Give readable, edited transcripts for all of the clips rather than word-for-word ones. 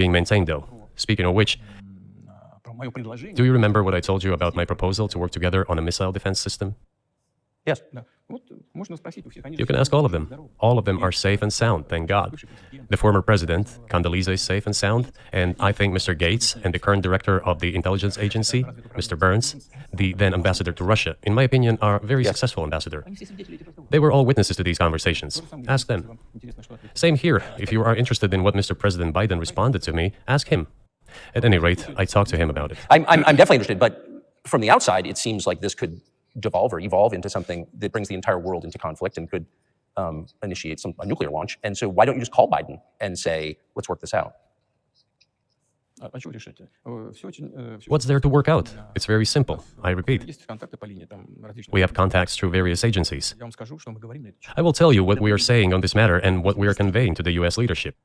being maintained, though. Speaking of which, do you remember what I told you about my proposal to work together on a missile defense system? Yes. You can ask all of them. All of them are safe and sound, thank God. The former president, Condoleezza, is safe and sound, and I think Mr. Gates and the current director of the intelligence agency, Mr. Burns, the then ambassador to Russia, in my opinion, are a very successful ambassador. They were all witnesses to these conversations. Ask them. Same here. If you are interested in what Mr. President Biden responded to me, ask him. At any rate, I talked to him about it. I'm definitely interested, but from the outside, it seems like this could devolve or evolve into something that brings the entire world into conflict and could initiate a nuclear launch. And so why don't you just call Biden and say, let's work this out? What's there to work out? It's very simple. I repeat. We have contacts through various agencies. I will tell you what we are saying on this matter and what we are conveying to the US leadership.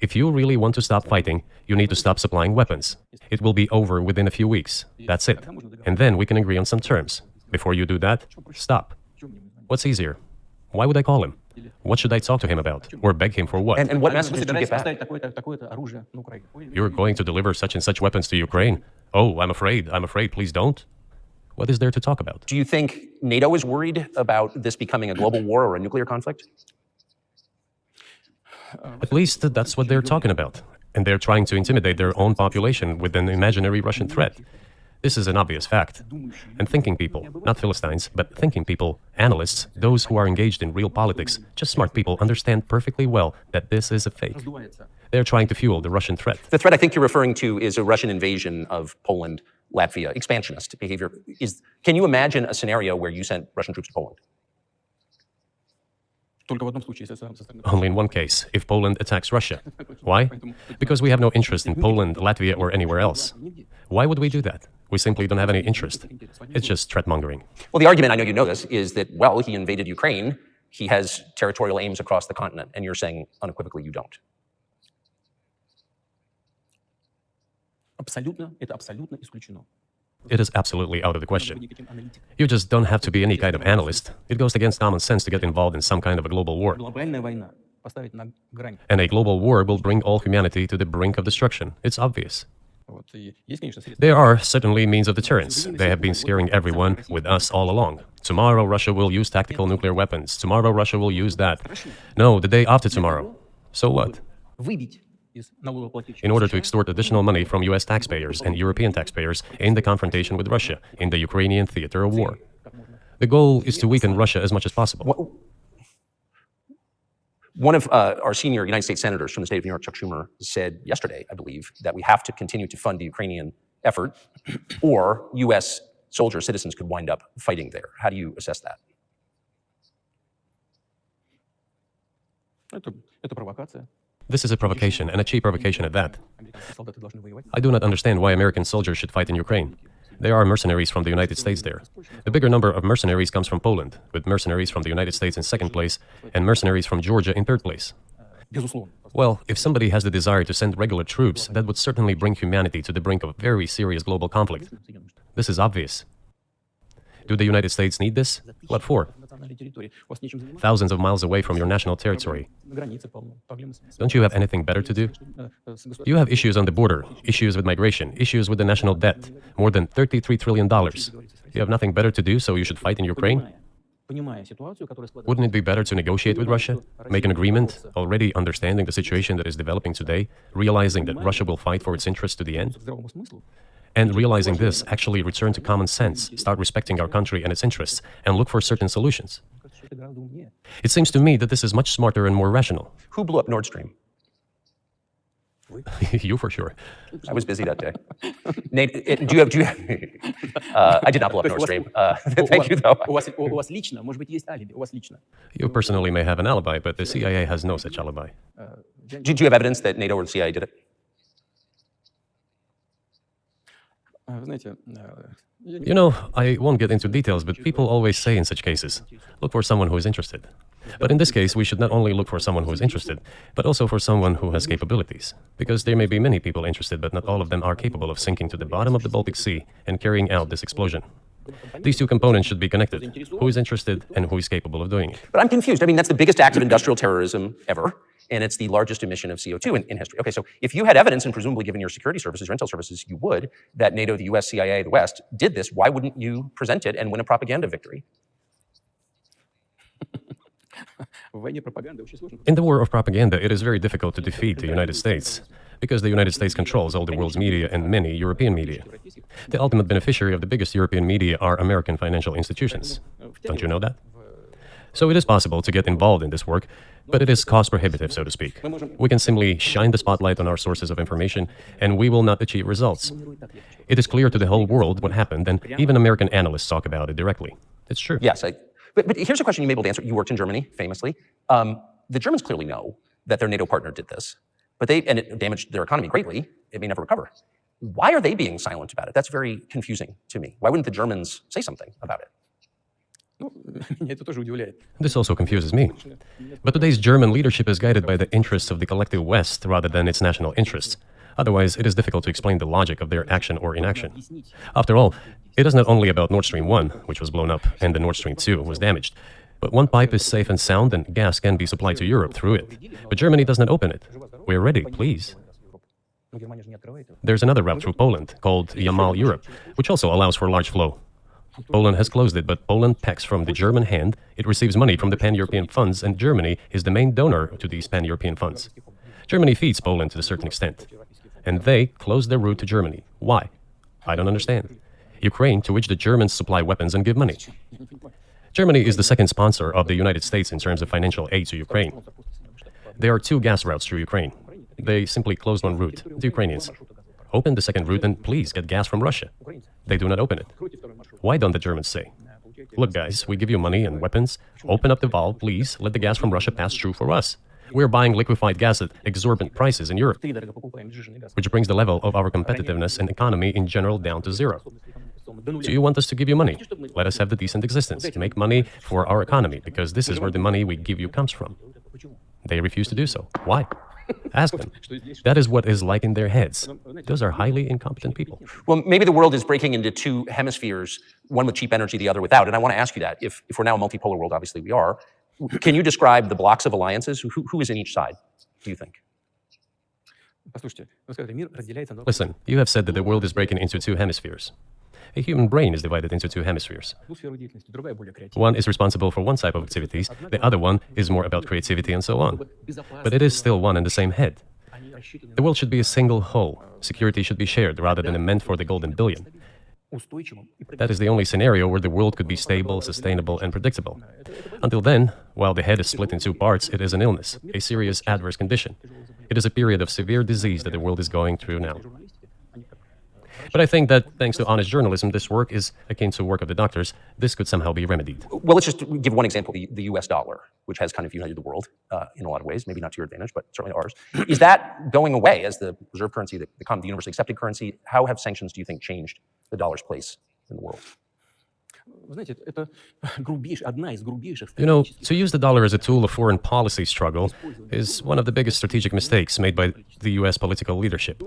If you really want to stop fighting, you need to stop supplying weapons. It will be over within a few weeks. That's it. And then we can agree on some terms. Before you do that, stop. What's easier? Why would I call him? What should I talk to him about? Or beg him for what? And what message did you get back? You're going to deliver such and such weapons to Ukraine? Oh, I'm afraid, please don't. What is there to talk about? Do you think NATO is worried about this becoming a global war or a nuclear conflict? At least that's what they're talking about. And they're trying to intimidate their own population with an imaginary Russian threat. This is an obvious fact. And thinking people, not Philistines, but thinking people, analysts, those who are engaged in real politics, just smart people, understand perfectly well that this is a fake. They're trying to fuel the Russian threat. The threat I think you're referring to is a Russian invasion of Poland, Latvia, expansionist behavior. Can you imagine a scenario where you sent Russian troops to Poland? Only in one case, if Poland attacks Russia. Why? Because we have no interest in Poland, Latvia, or anywhere else. Why would we do that? We simply don't have any interest. It's just threat-mongering. Well, the argument, I know you know this, is that, well, he invaded Ukraine, he has territorial aims across the continent, and you're saying unequivocally you don't. It is absolutely out of the question. You just don't have to be any kind of analyst. It goes against common sense to get involved in some kind of a global war. And a global war will bring all humanity to the brink of destruction. It's obvious. There are certainly means of deterrence. They have been scaring everyone, with us all along. Tomorrow Russia will use tactical nuclear weapons. Tomorrow Russia will use that. No, the day after tomorrow. So what? In order to extort additional money from US taxpayers and European taxpayers in the confrontation with Russia, in the Ukrainian theater of war. The goal is to weaken Russia as much as possible. One of our senior United States senators from the state of New York, Chuck Schumer, said yesterday, I believe, that we have to continue to fund the Ukrainian effort, or US soldier citizens could wind up fighting there. How do you assess that? This is a provocation, and a cheap provocation at that. I do not understand why American soldiers should fight in Ukraine. There are mercenaries from the United States there. The bigger number of mercenaries comes from Poland, with mercenaries from the United States in second place, and mercenaries from Georgia in third place. Well, if somebody has the desire to send regular troops, that would certainly bring humanity to the brink of very serious global conflict. This is obvious. Do the United States need this? What for? Thousands of miles away from your national territory. Don't you have anything better to do? You have issues on the border, issues with migration, issues with the national debt, more than $33 trillion. You have nothing better to do, so you should fight in Ukraine? Wouldn't it be better to negotiate with Russia? Make an agreement, already understanding the situation that is developing today, realizing that Russia will fight for its interests to the end? And realizing this, actually return to common sense, start respecting our country and its interests, and look for certain solutions. It seems to me that this is much smarter and more rational. Who blew up Nord Stream? You for sure. I was busy that day. Nate, do you have I did not blow up Nord Stream. Thank you, though. You personally may have an alibi, but the CIA has no such alibi. Did you have evidence that NATO or the CIA did it? You know, I won't get into details, but people always say in such cases, look for someone who is interested. But in this case, we should not only look for someone who is interested, but also for someone who has capabilities. Because there may be many people interested, but not all of them are capable of sinking to the bottom of the Baltic Sea and carrying out this explosion. These two components should be connected. Who is interested and who is capable of doing it. But I'm confused. I mean, that's the biggest act of industrial terrorism ever. and it's the largest emission of CO2 in history. Okay, so if you had evidence, and presumably given your security services, your intel services, you would, that NATO, the US, CIA, the West did this, why wouldn't you present it and win a propaganda victory? In the war of propaganda, it is very difficult to defeat the United States, because the United States controls all the world's media and many European media. The ultimate beneficiary of the biggest European media are American financial institutions. Don't you know that? So it is possible to get involved in this work, but it is cost prohibitive, so to speak. We can simply shine the spotlight on our sources of information, and we will not achieve results. It is clear to the whole world what happened, and even American analysts talk about it directly. It's true. Yes, but here's a question you may be able to answer. You worked in Germany, famously. The Germans clearly know that their NATO partner did this, and it damaged their economy greatly. It may never recover. Why are they being silent about it? That's very confusing to me. Why wouldn't the Germans say something about it? This also confuses me. But today's German leadership is guided by the interests of the collective West rather than its national interests. Otherwise, it is difficult to explain the logic of their action or inaction. After all, it is not only about Nord Stream 1, which was blown up, and the Nord Stream 2 was damaged. But one pipe is safe and sound, and gas can be supplied to Europe through it. But Germany does not open it. We're ready, please. There's another route through Poland, called Yamal Europe, which also allows for large flow. Poland has closed it, but Poland packs from the German hand. It receives money from the pan-European funds, and Germany is the main donor to these pan-European funds. Germany feeds Poland to a certain extent. And they close their route to Germany. Why? I don't understand. Ukraine, to which the Germans supply weapons and give money. Germany is the second sponsor of the United States in terms of financial aid to Ukraine. There are two gas routes through Ukraine. They simply closed one route, the Ukrainians. Open the second route and please get gas from Russia. They do not open it. Why don't the Germans say, look guys, we give you money and weapons, open up the valve, please, let the gas from Russia pass through for us. We're buying liquefied gas at exorbitant prices in Europe, which brings the level of our competitiveness and economy in general down to zero. Do you want us to give you money? Let us have the decent existence, to make money for our economy, because this is where the money we give you comes from. They refuse to do so. Why? Ask them. That is what is like in their heads. Those are highly incompetent people. Well, maybe the world is breaking into two hemispheres, one with cheap energy, the other without. And I want to ask you that. If we're now a multipolar world, obviously we are, can you describe the blocks of alliances? Who is in each side, do you think? Listen, you have said that the world is breaking into two hemispheres. A human brain is divided into two hemispheres. One is responsible for one type of activities, the other one is more about creativity and so on. But it is still one and the same head. The world should be a single whole. Security should be shared rather than meant for the golden billion. That is the only scenario where the world could be stable, sustainable, and predictable. Until then, while the head is split in two parts, it is an illness, a serious adverse condition. It is a period of severe disease that the world is going through now. But I think that, thanks to honest journalism, this work is akin to work of the doctors. This could somehow be remedied. Well, let's just give one example, the US dollar, which has kind of united the world in a lot of ways, maybe not to your advantage, but certainly ours. Is that going away as the reserve currency, the universally accepted currency? How have sanctions, do you think, changed the dollar's place in the world? You know, to use the dollar as a tool of foreign policy struggle is one of the biggest strategic mistakes made by the US political leadership.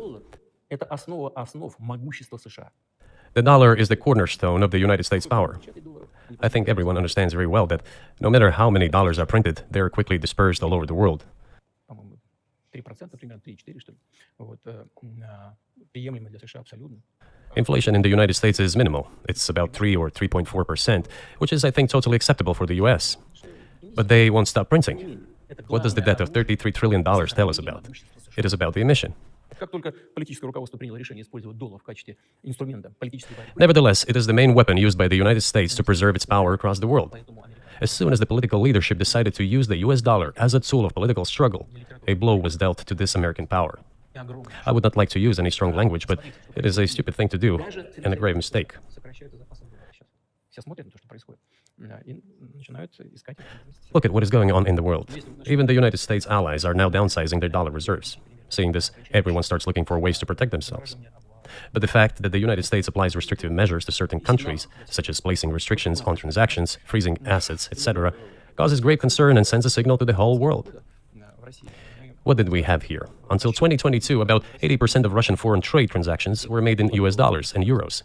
The dollar is the cornerstone of the United States power. I think everyone understands very well that no matter how many dollars are printed, they are quickly dispersed all over the world. Inflation in the United States is minimal. It's about 3 or 3.4%, which is, I think, totally acceptable for the US. But they won't stop printing. What does the debt of $33 trillion tell us about? It is about the emission. Nevertheless, it is the main weapon used by the United States to preserve its power across the world. As soon as the political leadership decided to use the US dollar as a tool of political struggle, a blow was dealt to this American power. I would not like to use any strong language, but it is a stupid thing to do and a grave mistake. Look at what is going on in the world. Even the United States allies are now downsizing their dollar reserves. Seeing this, everyone starts looking for ways to protect themselves. But the fact that the United States applies restrictive measures to certain countries, such as placing restrictions on transactions, freezing assets, etc., causes great concern and sends a signal to the whole world. What did we have here? Until 2022, about 80% of Russian foreign trade transactions were made in US dollars and euros.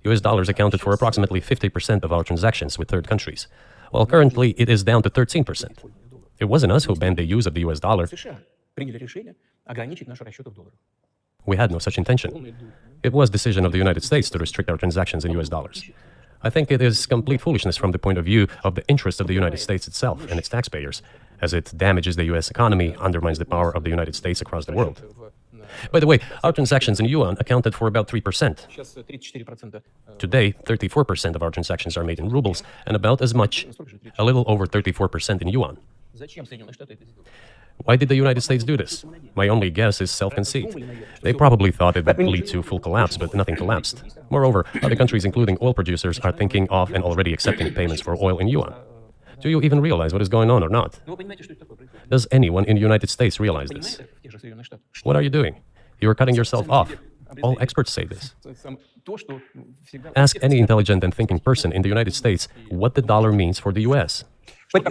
US dollars accounted for approximately 50% of our transactions with third countries. Well, currently it is down to 13%. It wasn't us who banned the use of the US dollar. We had no such intention. It was decision of the United States to restrict our transactions in US dollars. I think it is complete foolishness from the point of view of the interest of the United States itself and its taxpayers, as it damages the US economy, undermines the power of the United States across the world. By the way, our transactions in yuan accounted for about 3%. Today, 34% of our transactions are made in rubles, and about as much, a little over 34% in yuan. Why did the United States do this? My only guess is self-conceit. They probably thought it would lead to full collapse, but nothing collapsed. Moreover, other countries, including oil producers, are thinking of and already accepting payments for oil in yuan. Do you even realize what is going on or not? Does anyone in the United States realize this? What are you doing? You are cutting yourself off. All experts say this. Ask any intelligent and thinking person in the United States what the dollar means for the US. But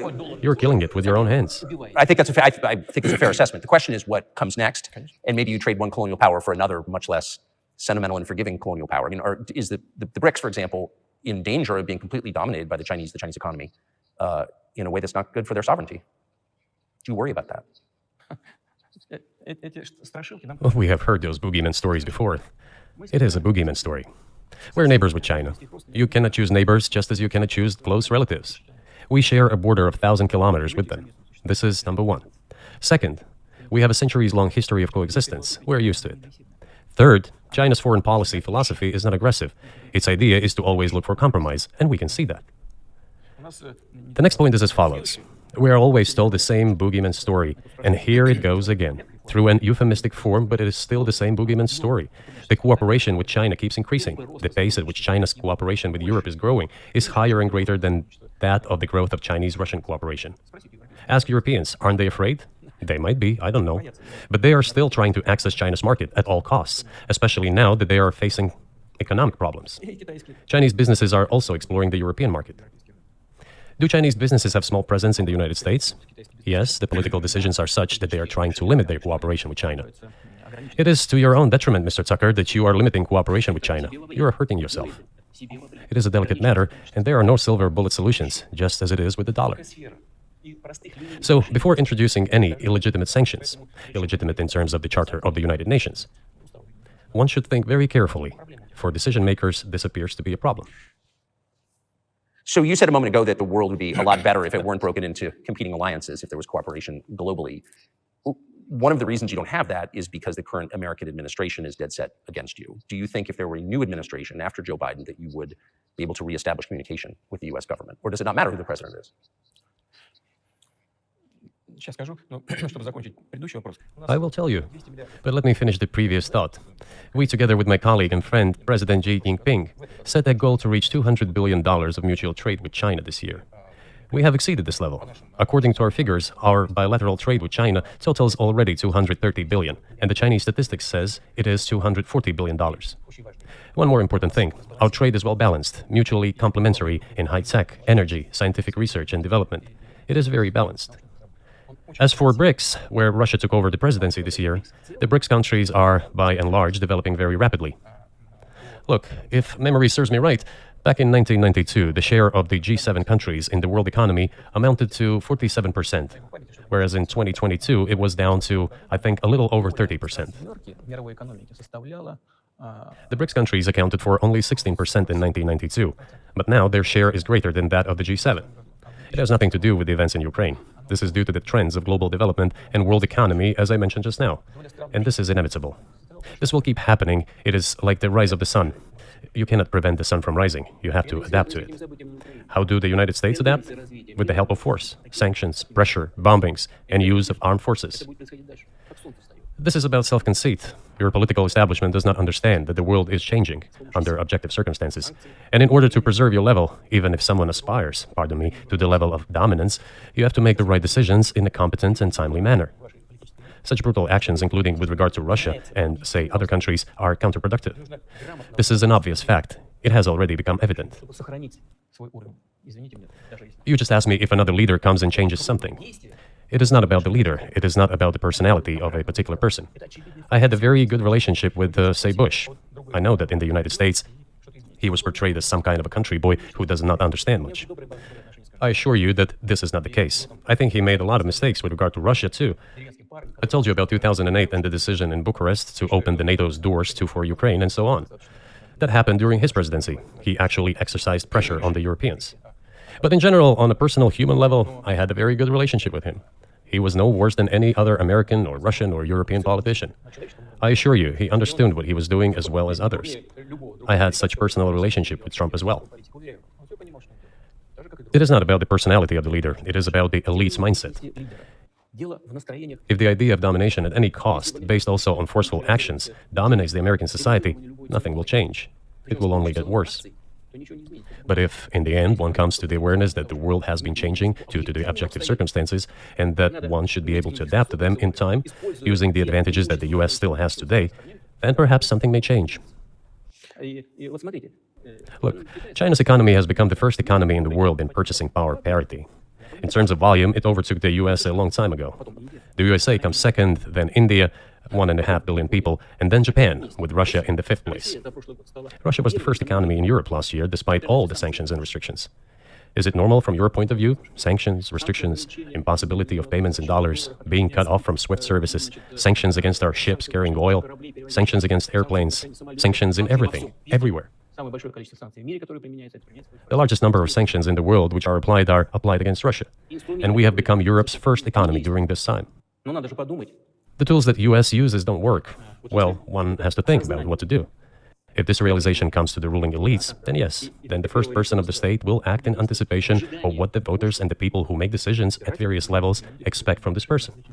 You're killing it with your own hands. I think that's I think it's a fair assessment. The question is what comes next, and maybe you trade one colonial power for another, much less sentimental and forgiving colonial power. I mean, is the BRICS, for example, in danger of being completely dominated by the Chinese economy in a way that's not good for their sovereignty? Do you worry about that? Well, we have heard those boogeyman stories before. It is a boogeyman story. We're neighbors with China. You cannot choose neighbors just as you cannot choose close relatives. We share a border of 1,000 kilometers with them. This is number one. Second, we have a centuries-long history of coexistence. We're used to it. Third, China's foreign policy philosophy is not aggressive. Its idea is to always look for compromise, and we can see that. The next point is as follows. We are always told the same boogeyman story, and here it goes again. Through an euphemistic form, but it is still the same boogeyman story. The cooperation with China keeps increasing. The pace at which China's cooperation with Europe is growing is higher and greater than that of the growth of Chinese-Russian cooperation. Ask Europeans, aren't they afraid? They might be, I don't know. But they are still trying to access China's market at all costs, especially now that they are facing economic problems. Chinese businesses are also exploring the European market. Do Chinese businesses have small presence in the United States? Yes, the political decisions are such that they are trying to limit their cooperation with China. It is to your own detriment, Mr. Tucker, that you are limiting cooperation with China. You are hurting yourself. It is a delicate matter, and there are no silver bullet solutions, just as it is with the dollar. So, before introducing any illegitimate sanctions, illegitimate in terms of the Charter of the United Nations, one should think very carefully. For decision makers, this appears to be a problem. So you said a moment ago that the world would be a lot better if it weren't broken into competing alliances, if there was cooperation globally. One of the reasons you don't have that is because the current American administration is dead set against you. Do you think if there were a new administration after Joe Biden that you would be able to reestablish communication with the US government? Or does it not matter who the president is? I will tell you, but let me finish the previous thought. We, together with my colleague and friend, President Xi Jinping, set a goal to reach $200 billion of mutual trade with China this year. We have exceeded this level. According to our figures, our bilateral trade with China totals already $230 billion, and the Chinese statistics says it is $240 billion. One more important thing, our trade is well balanced, mutually complementary in high-tech, energy, scientific research and development. It is very balanced. As for BRICS, where Russia took over the presidency this year, the BRICS countries are, by and large, developing very rapidly. Look, if memory serves me right, back in 1992, the share of the G7 countries in the world economy amounted to 47%, whereas in 2022, it was down to, I think, a little over 30%. The BRICS countries accounted for only 16% in 1992, but now their share is greater than that of the G7. It has nothing to do with the events in Ukraine. This is due to the trends of global development and world economy, as I mentioned just now. And this is inevitable. This will keep happening. It is like the rise of the sun. You cannot prevent the sun from rising. You have to adapt to it. How do the United States adapt? With the help of force, sanctions, pressure, bombings, and use of armed forces. This is about self-conceit. Your political establishment does not understand that the world is changing under objective circumstances. And in order to preserve your level, even if someone aspires, to the level of dominance, you have to make the right decisions in a competent and timely manner. Such brutal actions, including with regard to Russia and, say, other countries, are counterproductive. This is an obvious fact. It has already become evident. You just asked me if another leader comes and changes something. It is not about the leader. It is not about the personality of a particular person. I had a very good relationship with, say, Bush. I know that in the United States, he was portrayed as some kind of a country boy who does not understand much. I assure you that this is not the case. I think he made a lot of mistakes with regard to Russia, too. I told you about 2008 and the decision in Bucharest to open the NATO's doors for Ukraine and so on. That happened during his presidency. He actually exercised pressure on the Europeans. But in general, on a personal human level, I had a very good relationship with him. He was no worse than any other American or Russian or European politician. I assure you, he understood what he was doing as well as others. I had such personal relationship with Trump as well. It is not about the personality of the leader, it is about the elite's mindset. If the idea of domination at any cost, based also on forceful actions, dominates the American society, nothing will change. It will only get worse. But if, in the end, one comes to the awareness that the world has been changing due to the objective circumstances, and that one should be able to adapt to them in time, using the advantages that the US still has today, then perhaps something may change. Look, China's economy has become the first economy in the world in purchasing power parity. In terms of volume, it overtook the US a long time ago. The USA comes second, then India, 1.5 billion people, and then Japan, with Russia in the fifth place. Russia was the first economy in Europe last year, despite all the sanctions and restrictions. Is it normal from your point of view? Sanctions, restrictions, impossibility of payments in dollars, being cut off from SWIFT services, sanctions against our ships carrying oil, sanctions against airplanes, sanctions in everything, everywhere. The largest number of sanctions in the world which are applied against Russia. And we have become Europe's first economy during this time. The tools that US uses don't work. Well, one has to think about what to do. If this realization comes to the ruling elites, then yes, then the first person of the state will act in anticipation of what the voters and the people who make decisions at various levels expect from this person.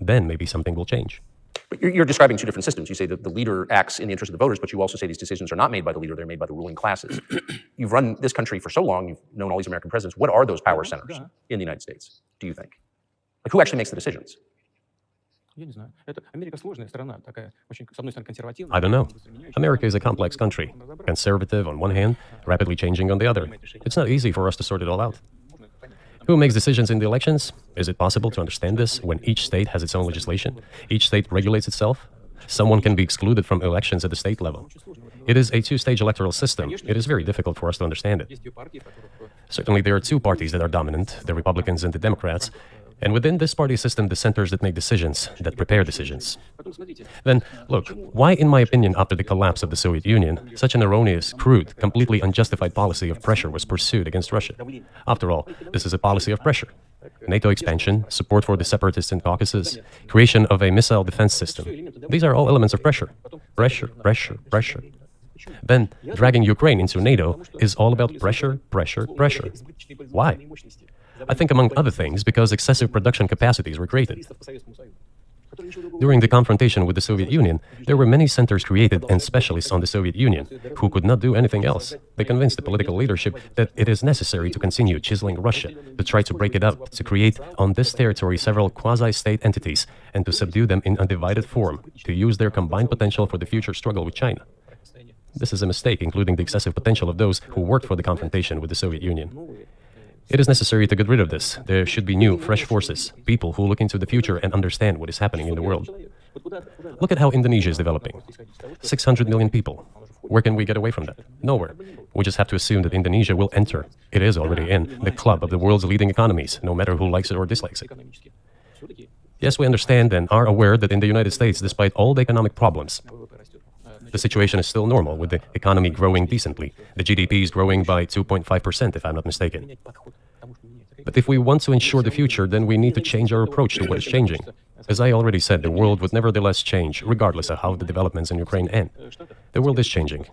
Then maybe something will change. But you're describing two different systems. You say that the leader acts in the interest of the voters, but you also say these decisions are not made by the leader, they're made by the ruling classes. You've run this country for so long, you've known all these American presidents. What are those power centers in the United States, do you think? Like, who actually makes the decisions? I don't know. America is a complex country, conservative on one hand, rapidly changing on the other. It's not easy for us to sort it all out. Who makes decisions in the elections? Is it possible to understand this when each state has its own legislation? Each state regulates itself? Someone can be excluded from elections at the state level. It is a two-stage electoral system. It is very difficult for us to understand it. Certainly, there are two parties that are dominant, the Republicans and the Democrats. And within this party system, the centers that make decisions, that prepare decisions. Then, look, why, in my opinion, after the collapse of the Soviet Union, such an erroneous, crude, completely unjustified policy of pressure was pursued against Russia? After all, this is a policy of pressure. NATO expansion, support for the separatists in Caucasus, creation of a missile defense system. These are all elements of pressure. Pressure, pressure, pressure. Then, dragging Ukraine into NATO is all about pressure, pressure, pressure. Why? I think, among other things, because excessive production capacities were created. During the confrontation with the Soviet Union, there were many centers created and specialists on the Soviet Union who could not do anything else. They convinced the political leadership that it is necessary to continue chiseling Russia, to try to break it up, to create on this territory several quasi-state entities, and to subdue them in undivided form, to use their combined potential for the future struggle with China. This is a mistake, including the excessive potential of those who worked for the confrontation with the Soviet Union. It is necessary to get rid of this. There should be new, fresh forces, people who look into the future and understand what is happening in the world. Look at how Indonesia is developing. 600 million people. Where can we get away from that? Nowhere. We just have to assume that Indonesia will enter, it is already in, the club of the world's leading economies, no matter who likes it or dislikes it. Yes, we understand and are aware that in the United States, despite all the economic problems, the situation is still normal, with the economy growing decently. The GDP is growing by 2.5%, if I'm not mistaken. But if we want to ensure the future, then we need to change our approach to what is changing. As I already said, the world would nevertheless change, regardless of how the developments in Ukraine end. The world is changing.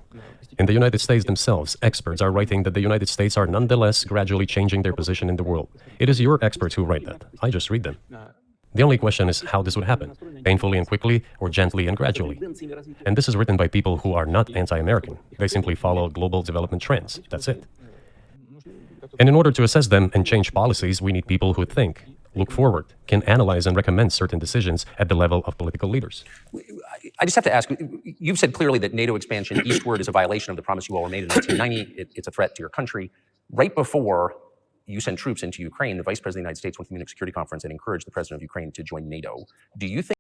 In the United States themselves, experts are writing that the United States are nonetheless gradually changing their position in the world. It is your experts who write that. I just read them. The only question is how this would happen, painfully and quickly, or gently and gradually. And this is written by people who are not anti-American. They simply follow global development trends. That's it. And in order to assess them and change policies, we need people who think, look forward, can analyze and recommend certain decisions at the level of political leaders. I just have to ask, you've said clearly that NATO expansion eastward is a violation of the promise you all made in 1990. It's a threat to your country. Right before you send troops into Ukraine, the Vice President of the United States went to the Munich Security Conference and encouraged the President of Ukraine to join NATO. Do you think